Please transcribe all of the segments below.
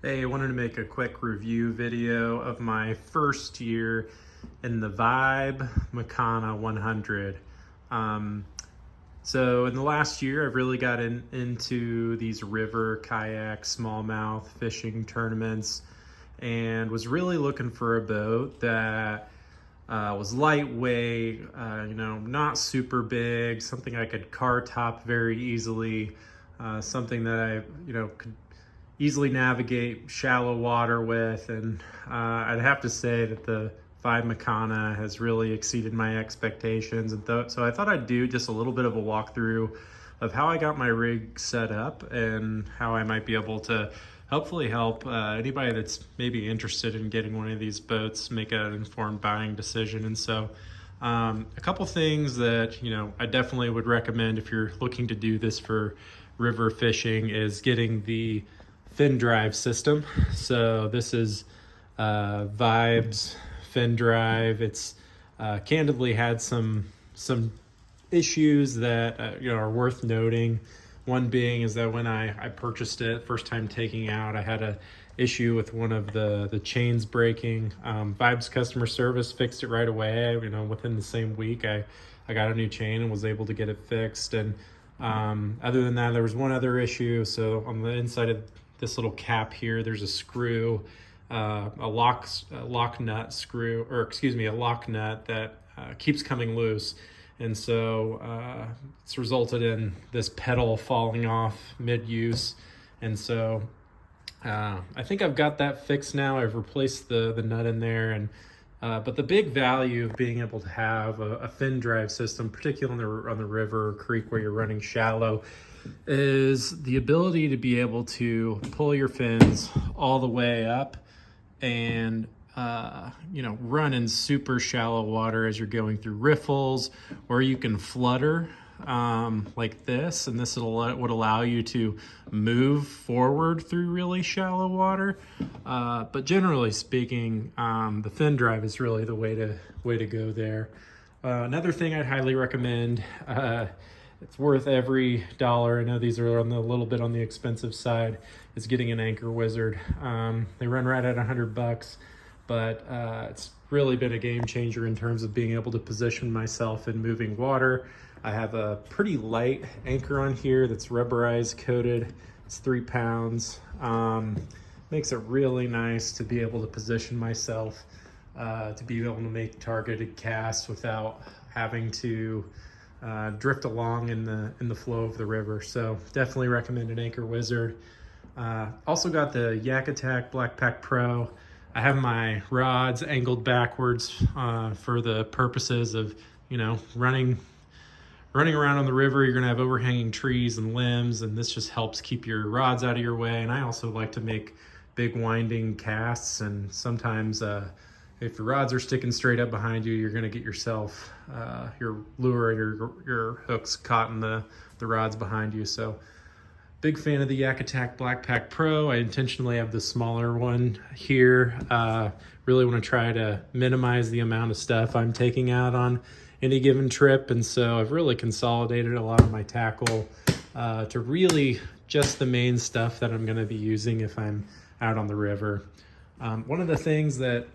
Hey, I wanted to make a quick review video of my first year in the Vibe Makana 100. Um, so in the last year, I've really got into these river, kayak, smallmouth fishing tournaments and was really looking for a boat that was lightweight, not super big, something I could car top very easily, something that could easily navigate shallow water with. And I'd have to say that the Vibe Makana has really exceeded my expectations. And so I thought I'd do just a little bit of a walkthrough of how I got my rig set up and how I might be able to hopefully help anybody that's maybe interested in getting one of these boats make an informed buying decision. And so a couple things that I definitely would recommend if you're looking to do this for river fishing is getting the fin drive system. So this is Vibe's fin drive. It's candidly had some issues that are worth noting. One being is that when I purchased it, first time taking out, I had a issue with one of the chains breaking. Vibe's customer service fixed it right away. Within the same week, I got a new chain and was able to get it fixed. And other than that, there was one other issue. So on the inside of this little cap here, there's a screw, a lock nut screw, or excuse me, a lock nut that keeps coming loose. And so it's resulted in this pedal falling off mid-use. And so I think I've got that fixed now. I've replaced the nut in there. And but the big value of being able to have a fin drive system, particularly on the river or creek where you're running shallow, is the ability to be able to pull your fins all the way up and run in super shallow water as you're going through riffles, or you can flutter like this, and this would allow you to move forward through really shallow water. But generally speaking, the fin drive is really the way to go there. Another thing I'd highly recommend, it's worth every dollar. I know these are a little bit on the expensive side, is getting an Anchor Wizard. They run right at $100, but it's really been a game changer in terms of being able to position myself in moving water. I have a pretty light anchor on here that's rubberized coated. It's 3 pounds. Makes it really nice to be able to position myself, to be able to make targeted casts without having to drift along in the flow of the river. So definitely recommend an Anchor Wizard. Also got the Yak Attack Black Pack Pro. I have my rods angled backwards for the purposes of running around on the river. You're gonna have overhanging trees and limbs, and this just helps keep your rods out of your way. And I also like to make big winding casts, and sometimes if your rods are sticking straight up behind you, you're gonna get yourself, your lure and your hooks caught in the rods behind you. So big fan of the Yak Attack Black Pack Pro. I intentionally have the smaller one here. Really wanna try to minimize the amount of stuff I'm taking out on any given trip. And so I've really consolidated a lot of my tackle to really just the main stuff that I'm gonna be using if I'm out on the river. One of the things that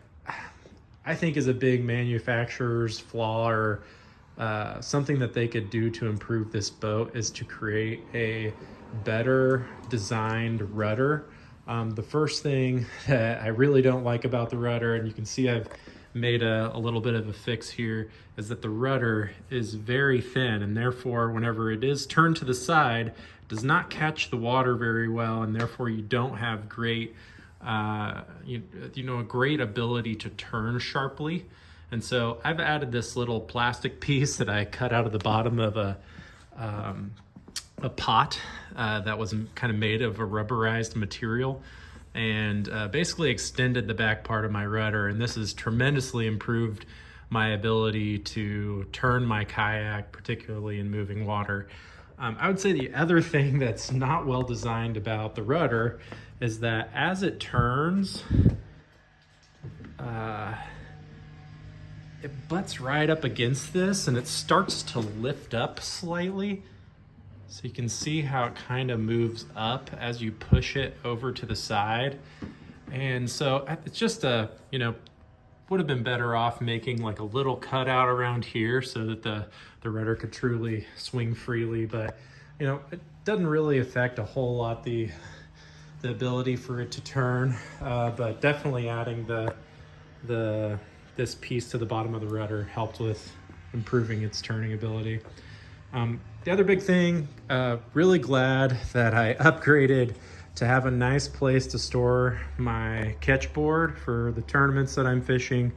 I think is a big manufacturer's flaw, or something that they could do to improve this boat, is to create a better designed rudder. The first thing that I really don't like about the rudder, and you can see I've made a little bit of a fix here, is that the rudder is very thin, and therefore whenever it is turned to the side, it does not catch the water very well, and therefore you don't have great a great ability to turn sharply. And so I've added this little plastic piece that I cut out of the bottom of a pot that was kind of made of a rubberized material, and basically extended the back part of my rudder. And this has tremendously improved my ability to turn my kayak, particularly in moving water. I would say the other thing that's not well designed about the rudder is that as it turns, it butts right up against this and it starts to lift up slightly. So you can see how it kind of moves up as you push it over to the side. And so it's just a, would have been better off making like a little cutout around here so that the rudder could truly swing freely. But, it doesn't really affect a whole lot the ability for it to turn, but definitely adding this piece to the bottom of the rudder helped with improving its turning ability. The other big thing, really glad that I upgraded to have a nice place to store my catch board for the tournaments that I'm fishing.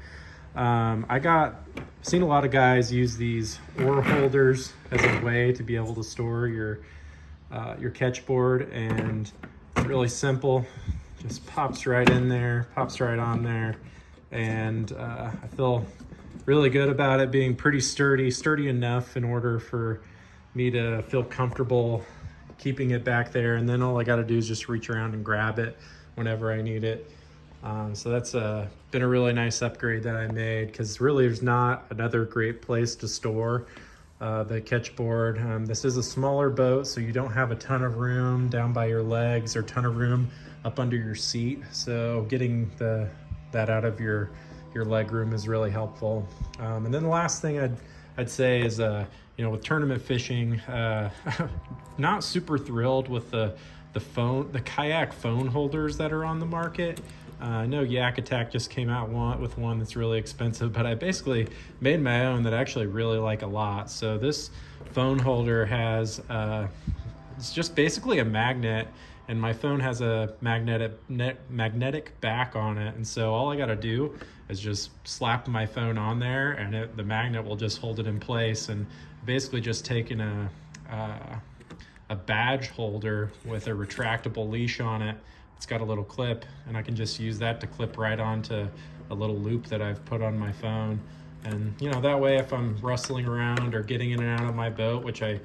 I've seen a lot of guys use these oar holders as a way to be able to store your catch board, and it's really simple. Just pops right in there, pops right on there, and I feel really good about it being pretty sturdy enough in order for me to feel comfortable keeping it back there, and then all I got to do is just reach around and grab it whenever I need it. So that's been a really nice upgrade that I made, because really there's not another great place to store the catch board. This is a smaller boat, so you don't have a ton of room down by your legs or ton of room up under your seat. So getting that out of your leg room is really helpful. And then the last thing I'd say is, with tournament fishing, not super thrilled with the kayak phone holders that are on the market. I know Yak Attack just came out with one that's really expensive, but I basically made my own that I actually really like a lot. So this phone holder has, it's just basically a magnet, and my phone has a magnetic back on it. And so all I got to do is just slap my phone on there, and the magnet will just hold it in place. And basically just taking a badge holder with a retractable leash on it. It's got a little clip, and I can just use that to clip right onto a little loop that I've put on my phone. And that way, if I'm rustling around or getting in and out of my boat, which I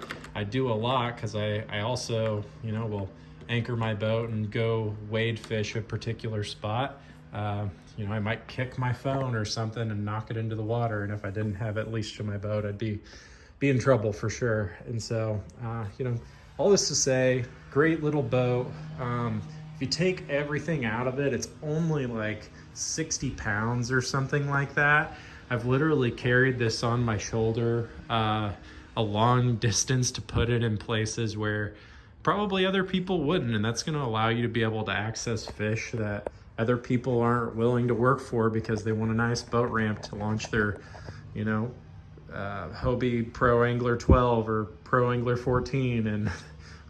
do a lot, because I also will anchor my boat and go wade fish a particular spot, I might kick my phone or something and knock it into the water, and if I didn't have it leashed to my boat, I'd be in trouble for sure. And so all this to say, great little boat. If you take everything out of it, it's only like 60 pounds or something like that. I've literally carried this on my shoulder a long distance to put it in places where probably other people wouldn't, and that's going to allow you to be able to access fish that other people aren't willing to work for because they want a nice boat ramp to launch their Hobie Pro Angler 12 or Pro Angler 14, and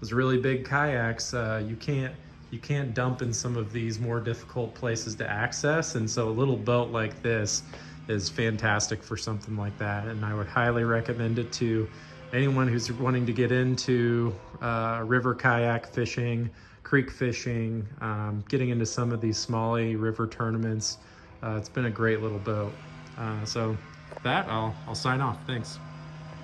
those really big kayaks, you can't dump in some of these more difficult places to access. And so a little boat like this is fantastic for something like that, and I would highly recommend it to anyone who's wanting to get into river kayak fishing, creek fishing, getting into some of these smallie river tournaments. It's been a great little boat. So that I'll sign off. Thanks.